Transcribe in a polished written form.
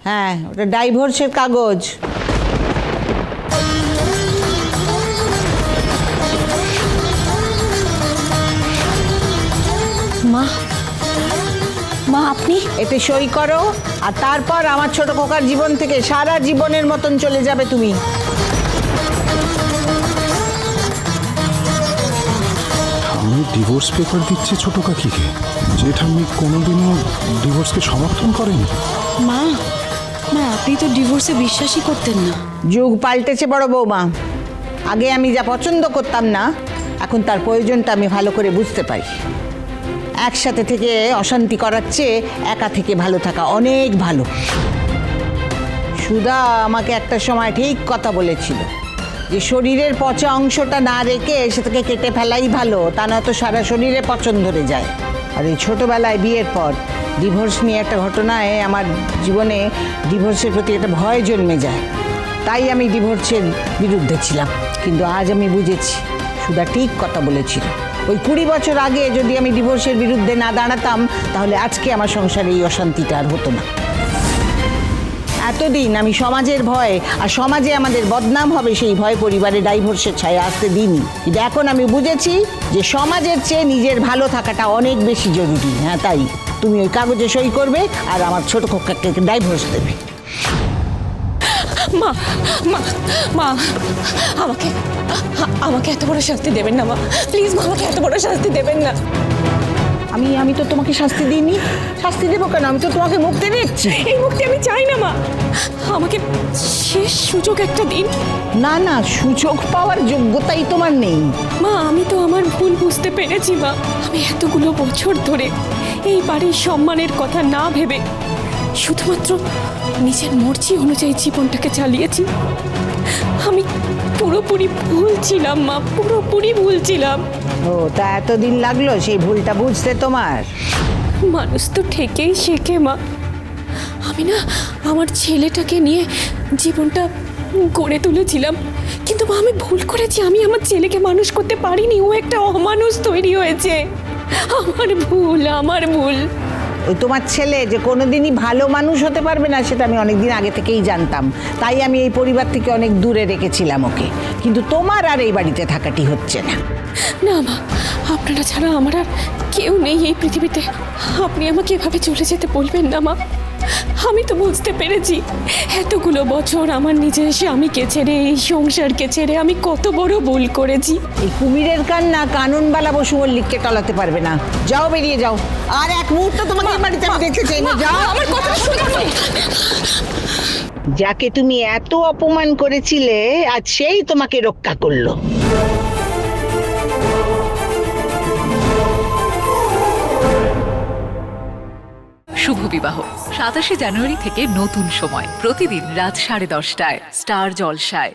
হ্যাঁ, ওটা ডাইভোর্সের কাগজ। মা, মা আপনি এতে সই করো, আর তারপর আমার ছোট খোকার জীবন থেকে সারা জীবনের মতন চলে যাবে তুমি। আমি ডিভোর্স পেপার দিচ্ছি ছোট কাকিকে, যে ঠাম্মি কোনোদিনও ডিভোর্সকে সমর্থন করেন। মা, মা আপনি তো ডিভোর্সে বিশ্বাসই করতেন না। যুগ পাল্টেছে বড় বৌমা। আগে আমি যা পছন্দ করতাম না, এখন তার প্রয়োজনটা আমি ভালো করে বুঝতে পারি। একসাথে থেকে অশান্তি করার চেয়ে একা থেকে ভালো থাকা অনেক ভালো। সুধা আমাকে একটা সময় ঠিক কথা বলেছিল যে শরীরের পচা অংশটা না রেখে সেটাকে কেটে ফেলাই ভালো, তা নয়তো সারা শরীরে পচন ধরে যায়। আর এই ছোটোবেলায় বিয়ের পর ডিভোর্স নিয়ে একটা ঘটনায় আমার জীবনে ডিভোর্সের প্রতি একটা ভয় জন্মে যায়। তাই আমি ডিভোর্সের বিরুদ্ধে ছিলাম। কিন্তু আজ আমি বুঝেছি সুধা ঠিক কথা বলেছিল। ওই 20 বছর আগে যদি আমি ডিভোর্সের বিরুদ্ধে না দাঁড়াতাম, তাহলে আজকে আমার সংসারে এই অশান্তিটা আর হতো না। এতদিন আমি সমাজের ভয় আর সমাজে আমাদের বদনাম হবে সেই ভয় পরিবারে ডাইভোর্সের ছায়া আসতে দিইনি। কিন্তু এখন আমি বুঝেছি যে সমাজের চেয়ে নিজের ভালো থাকাটা অনেক বেশি জরুরি। হ্যাঁ, তাই তুমি ওই কাগজে সই করবে আর আমার ছোট খোকাকে ডাইভোর্স দেবে। মা, মা, মা আমাকে আমাকে এত বড় শাস্তি দেবেন না মা, প্লিজ মা, আমাকে এত বড় শাস্তি দেবেন না। আমি তো তোমাকে শাস্তি দিইনি। শাস্তি দেবো কেন? আমি তো তোমাকে মুক্তি দিচ্ছি। এই মুক্তি আমি চাই না মা, আমাকে শেষ সুযোগ একটা দিন। না না, সুযোগ পাওয়ার যোগ্যতাই তোমার নেই। মা আমি তো আমার ভুল বুঝতে পেরেছি মা। আমি এতগুলো বছর ধরে এই বাড়ির সম্মানের কথা না ভেবে শুধুমাত্র নিজের মর্জি অনুযায়ী জীবনটাকে চালিয়েছি। আমি পুরোপুরি ভুল ছিলাম মা, পুরোপুরি ভুল ছিলাম। ও, তা এতদিন লাগলো সেই ভুলটা বুঝতে তোমার? মানুষ তো ঠেকেই শেখে মা। আমি না আমার ছেলেটাকে নিয়ে জীবনটা গড়ে তুলেছিলাম, কিন্তু মা আমি ভুল করেছি। আমি আমার ছেলেকে মানুষ করতে পারিনি, ও একটা অমানুষ তৈরি হয়েছে। আমার ভুল, আমার ভুল। ওই তোমার ছেলে যে কোনোদিনই ভালো মানুষ হতে পারবে না সেটা আমি অনেকদিন আগে থেকেই জানতাম। তাই আমি এই পরিবার থেকে অনেক দূরে রেখেছিলাম ওকে। কিন্তু তোমার আর এই বাড়িতে থাকাটি হচ্ছে না। না মা, আপনারা ছাড়া আমার আর কেউ নেই এই পৃথিবীতে। আপনি আমাকে এভাবে চলে যেতে বলবেন না মা। আমি তো বুঝতে পেরেছি এতগুলো বছর আমার নিজের স্বামীকে ছেড়ে, এই সংসারকে ছেড়ে আমি কত বড় ভুল করেছি। এই কুমিরের কান্না কাননবালা বসু মল্লিককে টলাতে পারবে না। যাও, বেরিয়ে যাও। আর এক মুহূর্ত তোমাকে এই বাড়িতে আমি দেখতে চাই না। যাও। আমার কথা শুনুন। যাকে তুমি এত অপমান করেছিলে আজ সেই তোমাকে রক্ষা করলো। শুভ বিবাহ 27 জানুয়ারি থেকে নতুন সময়, প্রতিদিন রাত 10:30টায় স্টার জলসায়।